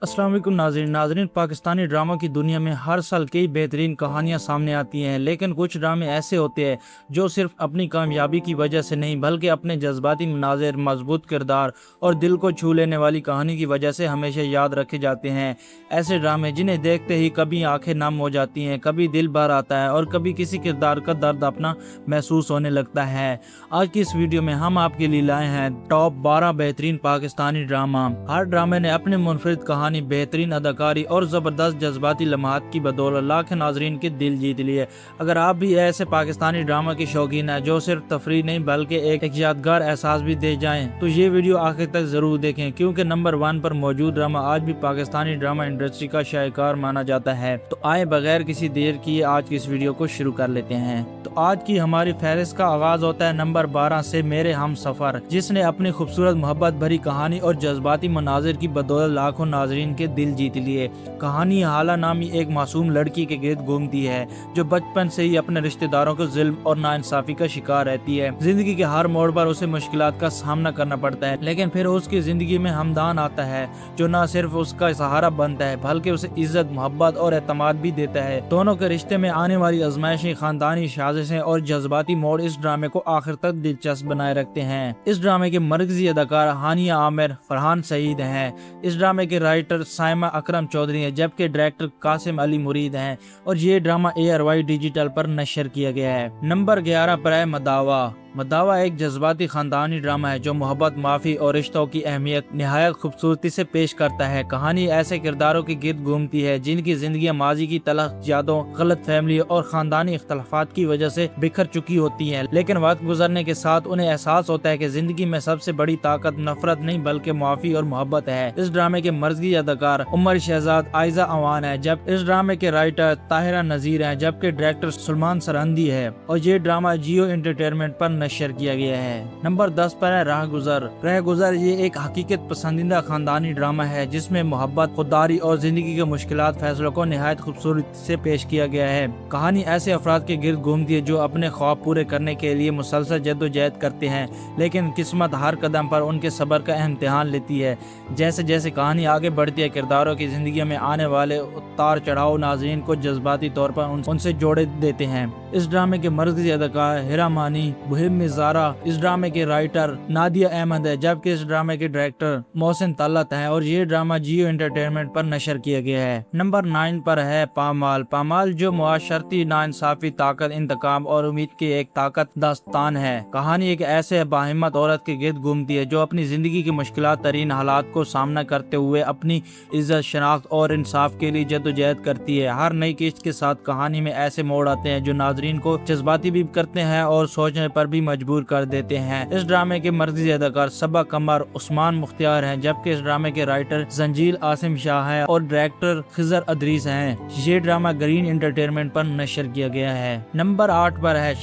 अस्सलाम वालेकुम नाज़रीन पाकिस्तानी ड्रामों की दुनिया में हर साल कई बेहतरीन कहानियां सामने आती हैं, लेकिन कुछ ड्रामे ऐसे होते हैं जो सिर्फ अपनी कामयाबी की वजह से नहीं बल्कि अपने जज्बाती मनाज़िर, मजबूत किरदार और दिल को छू लेने वाली कहानी की वजह से हमेशा याद रखे जाते हैं। ऐसे ड्रामे जिन्हें देखते ही कभी आंखें नम हो जाती हैं, कभी दिल भर आता है और कभी किसी किरदार का दर्द अपना महसूस होने लगता है। आज की इस वीडियो में हम आपके लिए लाए हैं टॉप 12 बेहतरीन पाकिस्तानी ड्रामा। हर ड्रामे ने अपने मुनफरिद कहानी, बेहतरीन अदाकारी और जबरदस्त जज्बाती लम्हात की बदौलत लाख नाजरीन के दिल जीत लिए। अगर आप भी ऐसे पाकिस्तानी ड्रामा के शौकीन हैं जो सिर्फ तफरीह नहीं बल्कि एक यादगार एहसास भी दे जाएं, तो ये वीडियो आखिर तक जरूर देखें, क्योंकि नंबर 1 पर मौजूद ड्रामा आज भी पाकिस्तानी ड्रामा इंडस्ट्री का शाहकार माना जाता है। तो आए बगैर किसी देर किए आज की इस वीडियो को शुरू कर लेते हैं। तो आज की हमारी फहरिस्त का आगाज होता है नंबर 12 से, मेरे हम सफर, जिसने अपनी खूबसूरत मोहब्बत भरी कहानी और जज्बाती मनाजिर की बदौलत लाखों नाजरीन के दिल जीत लिए। कहानी हाला नामी एक मासूम लड़की के गिर्द घूमती है जो बचपन से ही अपने रिश्तेदारों के जुल्म और नाइंसाफी का शिकार रहती है। जिंदगी के हर मोड़ पर उसे मुश्किलात का सामना करना पड़ता है, लेकिन फिर उसकी जिंदगी में हमदान आता है जो न सिर्फ उसका सहारा बनता है बल्कि उसे इज्जत, मोहब्बत और एतमाद भी देता है। दोनों के रिश्ते में आने वाली आजमाइशें, खानदानी साजिशें और जज्बाती मोड़ इस ड्रामे को आखिर तक दिलचस्प बनाए रखते हैं। इस ड्रामे के मरकजी अदाकार हानिया आमिर, फरहान सईद हैं। इस ड्रामे के राइटर साइमा अकरम चौधरी है, जबकि डायरेक्टर कासिम अली मुरीद हैं और ये ड्रामा ARY डिजिटल पर नशर किया गया है। नंबर 11 पर है मदावा। मदावा एक जज्बाती खानदानी ड्रामा है जो मोहब्बत, माफी और रिश्तों की अहमियत निहायत खूबसूरती से पेश करता है। कहानी ऐसे किरदारों के गिर्द घूमती है जिनकी जिंदगी माजी की तलख यादों, गलत फहमी और खानदानी इख्तलाफात की वजह से बिखर चुकी होती हैं, लेकिन वक्त गुजरने के साथ उन्हें एहसास होता है कि जिंदगी में सबसे बड़ी ताकत नफरत नहीं बल्कि माफी और मोहब्बत है। इस ड्रामे के मर्जी अदाकार उमर शहजाद, आयजा अवान है, जब इस ड्रामे के राइटर ताहिरा नजीर है, जबकि डायरेक्टर सलमान सरहंदी है और ये ड्रामा जियो एंटरटेनमेंट पर नशर किया गया है। नंबर 10 पर है राहगुजर। ये एक हकीकत पसंदीदा खानदानी ड्रामा है जिसमें मोहब्बत, खुददारी और जिंदगी के मुश्किलात फैसलों को निहायत खूबसूरती से पेश किया गया है। कहानी ऐसे अफराद के गिर्द घूमती है जो अपने ख्वाब पूरे करने के लिए मुसलसल जद्दोजहद करते हैं, लेकिन किस्मत हर कदम पर उनके सब्र का इम्तिहान लेती है। जैसे जैसे कहानी आगे बढ़ती है, किरदारों की जिंदगी में आने वाले उतार चढ़ाव नाज़रीन को जज्बाती तौर पर उनसे जोड़े देते हैं। इस ड्रामे के मरकजी अदाकार हिरा मानी, ज़ारा, इस ड्रामे के राइटर नादिया अहमद है, जबकि इस ड्रामे के डायरेक्टर मोहसिन तलत है और ये ड्रामा जियो एंटरटेनमेंट पर नशर किया गया है। नंबर 9 पर है पामाल, जो मुआशरती नाइंसाफी, ताकत, इंतकाम और उम्मीद की एक ताकत दास्तान है। कहानी एक ऐसे बाहिम्मत औरत के गिर्द घूमती है जो अपनी जिंदगी की मुश्किलात तरीन हालात को सामना करते हुए अपनी इज्जत, शनाख्त और इंसाफ के लिए जद्दोजहद करती है। हर नई किस्त के साथ कहानी में ऐसे मोड़ आते हैं जो नाजरीन को जज्बाती भी करते हैं और सोचने पर भी मजबूर कर देते हैं। इस ड्रामे के मर्कजी अदाकार सबा कमर, उस्मान मुख्तियार हैं, जबकि इस ड्रामे के राइटर जंजील आसिम शाह हैं और डायरेक्टर खिजर अदरीस हैं। ये ड्रामा ग्रीन एंटरटेनमेंट पर नशर किया गया है। नंबर 8 पर है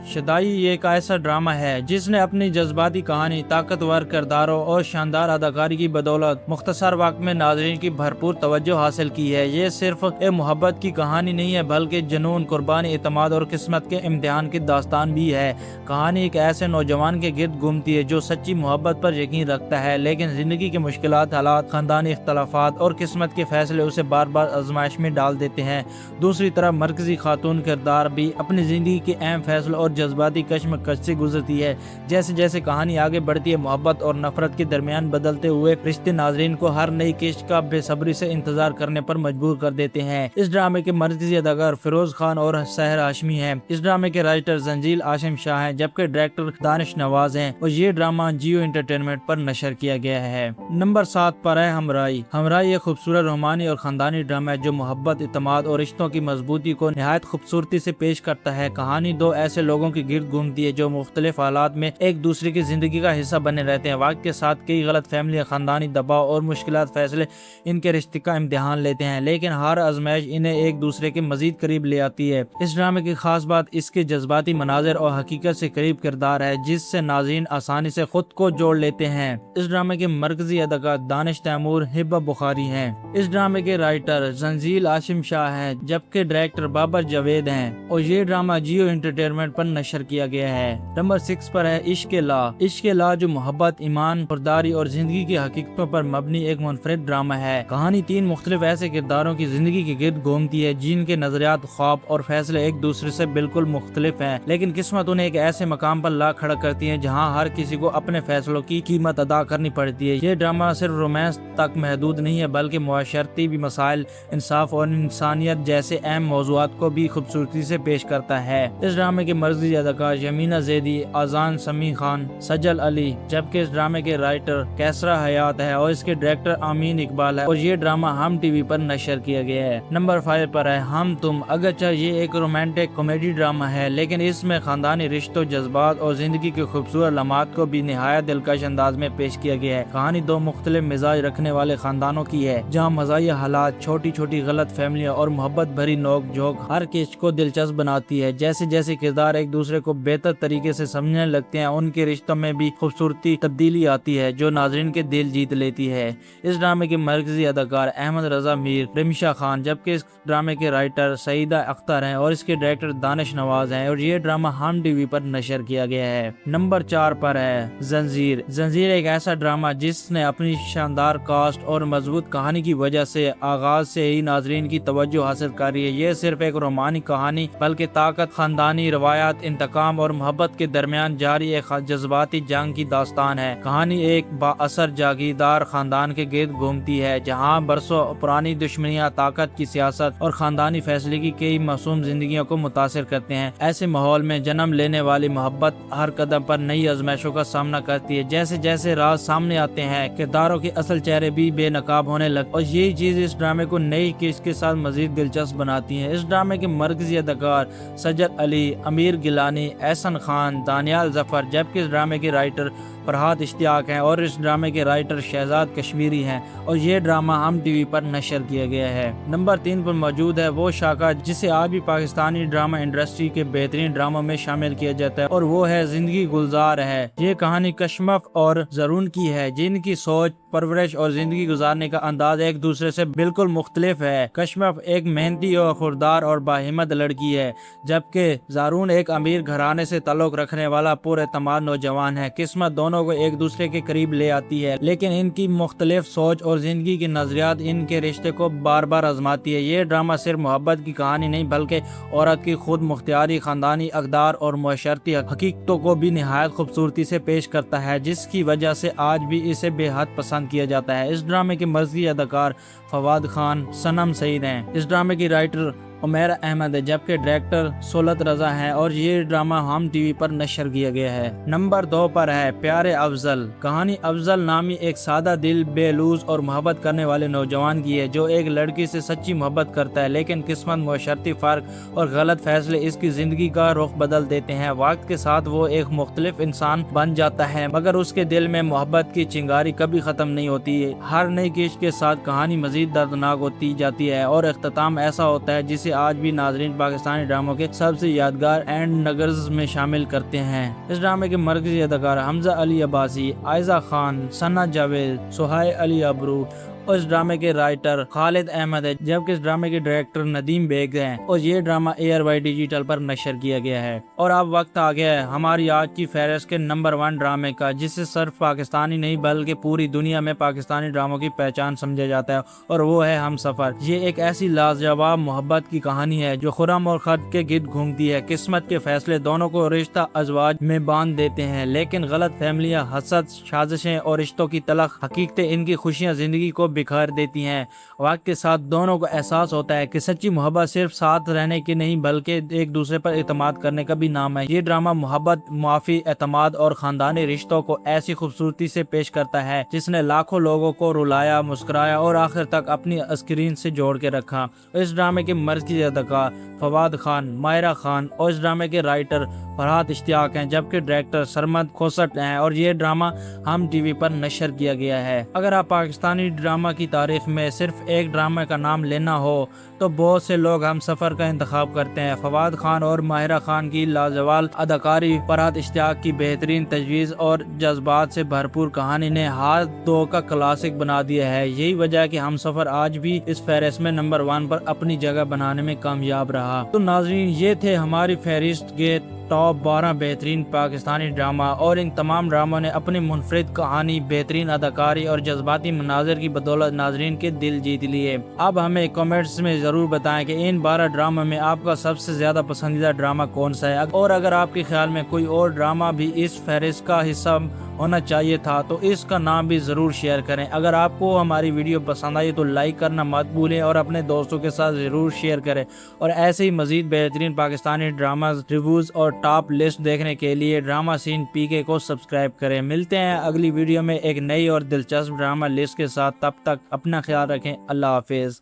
शदाई एक ऐसा ड्रामा है जिसने अपनी जज्बाती कहानी, ताकतवर किरदारों और शानदार अदाकारी की बदौलत मुख्तसर वक्त में नाजरीन की भरपूर तवज्जो हासिल की है। ये सिर्फ एक मोहब्बत की कहानी नहीं है बल्कि जुनून, कुर्बानी, एतमाद और किस्मत के इम्तिहान की दास्तान भी है। कहानी एक ऐसे नौजवान के गिर्द घूमती है जो सच्ची मोहब्बत पर यकीन रखता है, लेकिन जिंदगी के मुश्किलात, हालात, खानदानी इख्तलाफात और किस्मत के फैसले उसे बार बार आजमाइश में डाल देते हैं। दूसरी तरफ मरकजी खातून किरदार भी अपनी जिंदगी के अहम फैसलों और जज्बाती कश्मकश से गुजरती है। जैसे जैसे कहानी आगे बढ़ती है, मोहब्बत और नफरत के दरमियान बदलते हुए रिश्ते नाजरीन को हर नई किस्त का बेसब्री से इंतजार करने पर मजबूर कर देते हैं। इस ड्रामे के मरकजी अदाकार फिरोज खान और सहर हाशमी है। इस ड्रामे के राइटर जंजील आसिम शाह है, जबकि डायरेक्टर दानिश नवाज हैं और ये ड्रामा जियो एंटरटेनमेंट पर नशर किया गया है। नंबर 7 पर है हमराई एक खूबसूरत रोमानी और खानदानी ड्रामा है जो मोहब्बत, इत्तेमाद और रिश्तों की मजबूती को निहायत खूबसूरती से पेश करता है। कहानी दो ऐसे लोगों की गिर्द घूमती है जो मुख्तलिफ हालात में एक दूसरे की जिंदगी का हिस्सा बने रहते हैं। वक्त के साथ कई गलत फहमियां, खानदानी दबाव और मुश्किलात फैसले इनके रिश्ते का इम्तिहान लेते हैं, लेकिन हर आजमाइश इन्हें एक दूसरे के मजीद करीब ले आती है। इस ड्रामे की खास बात इसके जज्बाती मनाजिर और हकीकत سے قریب کردار ہے جس سے ناظرین آسانی سے خود کو جوڑ لیتے ہیں۔ اس ڈرامے کے مرکزی اداکار دانش تیمور، ہبہ بخاری ہیں۔ اس ڈرامے کے رائٹر زنجیل عاشم شاہ ہیں جبکہ ڈائریکٹر بابر جاوید ہیں اور یہ ڈرامہ جیو انٹرٹینمنٹ پر نشر کیا گیا ہے۔ نمبر 6 پر ہے عشق لا۔ عشق لا جو محبت، ایمان، برداری اور زندگی کی حقیقتوں پر مبنی ایک منفرد ڈرامہ ہے۔ کہانی 3 مختلف ایسے کرداروں کی زندگی کے گرد گھومتی ہے جن کے نظریات، خواب اور فیصلے ایک دوسرے سے بالکل مختلف ہیں، لیکن قسمت انہیں ایک ایسے مقام پر لا کھڑا کرتی ہے جہاں ہر کسی کو اپنے فیصلوں کی قیمت ادا کرنی پڑتی ہے۔ یہ ڈرامہ صرف رومانس تک محدود نہیں ہے بلکہ معاشرتی بھی مسائل، انصاف اور انسانیت جیسے اہم موضوعات کو بھی خوبصورتی سے پیش کرتا ہے۔ اس ڈرامے کے مرکزی اداکار یمینہ زیدی، آذان سمیع خان، سجل علی، جبکہ اس ڈرامے کے رائٹر کیسرا حیات ہے اور اس کے ڈائریکٹر امین اقبال ہے اور یہ ڈرامہ ہم ٹی وی پر نشر کیا گیا ہے۔ نمبر 5 پر ہے ہم تم۔ اگرچہ یہ ایک رومانٹک کامیڈی ڈرامہ ہے لیکن اس میں خاندانی رشتوں، جذبات اور زندگی کے خوبصورت لمحات کو بھی نہایت دلکش انداز میں پیش کیا گیا ہے۔ کہانی 2 مختلف مزاج رکھنے والے خاندانوں کی ہے جہاں مزاحیہ حالات، چھوٹی چھوٹی غلط فہمیاں اور محبت بھری نوک جھوک ہر کس کو دلچسپ بناتی ہے۔ جیسے جیسے کردار ایک دوسرے کو بہتر طریقے سے سمجھنے لگتے ہیں ان کے رشتوں میں بھی خوبصورتی تبدیلی آتی ہے جو ناظرین کے دل جیت لیتی ہے۔ اس ڈرامے کے مرکزی اداکار احمد رضا میر، رمشا خان، جبکہ اس ڈرامے کے رائٹر سعیدہ اختر ہیں اور اس کے ڈائریکٹر دانش نواز ہیں اور یہ ڈرامہ ہم ٹی وی پر نشر کیا گیا ہے۔ نمبر 4 پر ہے زنجیر۔ زنجیر ایک ایسا ڈرامہ جس نے اپنی شاندار کاسٹ اور مضبوط کہانی کی وجہ سے آغاز سے ہی ناظرین کی توجہ حاصل کری ہے۔ یہ صرف ایک رومانی کہانی بلکہ طاقت، خاندانی روایات، انتقام اور محبت کے درمیان جاری ایک جذباتی جنگ کی داستان ہے۔ کہانی ایک با اثر جاگیردار خاندان کے گرد گھومتی ہے جہاں برسوں پرانی دشمنیاں، طاقت کی سیاست اور خاندانی فیصلے کی کئی معصوم زندگیوں کو متاثر کرتے ہیں۔ ایسے ماحول میں جنم لینے والی محبت ہر قدم پر نئی آزمائشوں کا سامنا کرتی ہے۔ جیسے جیسے راز سامنے آتے ہیں کرداروں کے اصل چہرے بھی بے نقاب ہونے لگتے اور یہی چیز اس ڈرامے کو نئی کس کے ساتھ مزید دلچسپ بناتی ہے۔ اس ڈرامے کے مرکزی اداکار سجل علی، امیر گیلانی، احسن خان، دانیال ظفر، جبکہ اس ڈرامے کے رائٹر فرحات اشتیاق ہیں اور اس ڈرامے کے رائٹر شہزاد کشمیری ہیں اور یہ ڈرامہ ہم ٹی وی پر نشر کیا گیا ہے۔ نمبر 3 پر موجود ہے وہ شاخہ جسے آج بھی پاکستانی ڈرامہ انڈسٹری کے بہترین ڈراموں میں شامل کیا جاتا ہے اور وہ ہے زندگی گلزار ہے۔ یہ کہانی کشمف اور زرون کی ہے جن کی سوچ، پرورش اور زندگی گزارنے کا انداز ایک دوسرے سے بالکل مختلف ہے۔ کشمف ایک محنتی اور خوددار اور باہمت لڑکی ہے جبکہ زارون ایک امیر گھرانے سے تعلق رکھنے والا پر اعتماد نوجوان ہے۔ قسمت دونوں کو ایک دوسرے کے قریب لے آتی ہے لیکن ان کی مختلف سوچ اور زندگی کے نظریات ان کے رشتے کو بار بار آزماتی ہے۔ یہ ڈرامہ صرف محبت کی کہانی نہیں بلکہ عورت کی خود مختاری، خاندانی اقدار اور معاشرتی حقیقتوں کو بھی نہایت خوبصورتی سے پیش کرتا ہے جس کی وجہ سے آج بھی اسے بے حد پسند کیا جاتا ہے۔ اس ڈرامے کے مرکزی اداکار فواد خان، صنم سعید ہیں۔ اس ڈرامے کی رائٹر عمیر احمد ہے جبکہ ڈائریکٹر سولت رضا ہے اور یہ ڈرامہ ہم ٹی وی پر نشر کیا گیا ہے۔ نمبر 2 پر ہے پیارے افضل۔ کہانی افضل نامی ایک سادہ دل، بے لوز اور محبت کرنے والے نوجوان کی ہے جو ایک لڑکی سے سچی محبت کرتا ہے لیکن قسمت، معاشرتی فرق اور غلط فیصلے اس کی زندگی کا رخ بدل دیتے ہیں۔ وقت کے ساتھ وہ ایک مختلف انسان بن جاتا ہے مگر اس کے دل میں محبت کی چنگاری کبھی ختم نہیں ہوتی ہے۔ ہر نئی کشت کے ساتھ کہانی مزید دردناک ہوتی جاتی ہے اور اختتام ایسا ہوتا ہے جسے آج بھی ناظرین پاکستانی ڈراموں کے سب سے یادگار اینڈ نگرز میں شامل کرتے ہیں۔ اس ڈرامے کے مرکزی اداکار حمزہ علی عباسی، عائزہ خان، ثنا جاوید، سہیل علی ابرو اور اس ڈرامے کے رائٹر خالد احمد ہے جبکہ اس ڈرامے کے ڈائریکٹر ندیم بیگ ہیں اور یہ ڈرامہ ایئر وائی ڈیجیٹل پر نشر کیا گیا ہے۔ اور اب وقت آ گیا ہے ہماری آج کی فہرست کے نمبر 1 ڈرامے کا جسے صرف پاکستانی نہیں بلکہ پوری دنیا میں پاکستانی ڈراموں کی پہچان سمجھا جاتا ہے اور وہ ہے ہم سفر۔ یہ ایک ایسی لاجواب محبت کی کہانی ہے جو خرم اور خط کے گرد گھومتی ہے۔ قسمت کے فیصلے دونوں کو رشتہ ازواج میں باندھ دیتے ہیں لیکن غلط فہمیاں، حسد، سازشیں اور رشتوں کی تلخ حقیقتیں ان کی خوشیاں زندگی کو بکھیر دیتی ہیں۔ وقت کے ساتھ دونوں کو احساس ہوتا ہے کہ سچی محبت صرف ساتھ رہنے کی نہیں بلکہ ایک دوسرے پر اعتماد کرنے کا بھی نام ہے۔ یہ ڈرامہ محبت، معافی، اعتماد اور خاندانی رشتوں کو ایسی خوبصورتی سے پیش کرتا ہے جس نے لاکھوں لوگوں کو رلایا، مسکرایا اور آخر تک اپنی اسکرین سے جوڑ کے رکھا۔ اس ڈرامے کے مرکزی اداکار فواد خان، ماہرہ خان اور اس ڈرامے کے رائٹر فرحات اشتیاق ہیں جبکہ ڈائریکٹر سرمد کھوسٹ ہیں اور یہ ڈرامہ ہم ٹی وی پر نشر کیا گیا ہے۔ اگر آپ پاکستانی ڈرامہ ड्रामा की तारीख में सिर्फ एक ड्रामा का नाम लेना हो तो बहुत से लोग हम सफ़र का इंतखाब करते हैं। फवाद खान और माहिरा खान की लाजवाब अदाकारी, फरहाद इश्तियाक की बेहतरीन तजवीज़ और जज्बात से भरपूर कहानी ने हाथ दो का क्लासिक बना दिया है। यही वजह है कि हम सफ़र आज भी इस फहरिस्त में नंबर 1 पर अपनी जगह बनाने में कामयाब रहा। तो नाज़रीन, ये थे हमारी फहरिस्त के टॉप 12 बेहतरीन पाकिस्तानी ड्रामा, और इन तमाम ड्रामों ने अपनी मुनफरिद कहानी, बेहतरीन अदाकारी और जज्बाती मनाज़र की बदौलत नाजरीन के दिल जीत लिए। अब हमें कमेंट्स में ज़रूर बताएं कि इन 12 ड्रामों में आपका सबसे ज़्यादा पसंदीदा ड्रामा कौन सा है, और अगर आपके ख्याल में कोई और ड्रामा भी इस फहरिस्त का हिस्सा होना चाहिए था तो इसका नाम भी ज़रूर शेयर करें। अगर आपको हमारी वीडियो पसंद आई तो लाइक करना मत भूलें और अपने दोस्तों के साथ ज़रूर शेयर करें। और ऐसे ही मज़ीद बेहतरीन पाकिस्तानी ड्रामाज, रिव्यूज़ और टॉप लिस्ट देखने के लिए ड्रामा सीन पीके को सब्सक्राइब करें। मिलते हैं अगली वीडियो में एक नई और दिलचस्प ड्रामा लिस्ट के साथ। तब तक अपना ख्याल रखें। अल्लाह हाफिज़।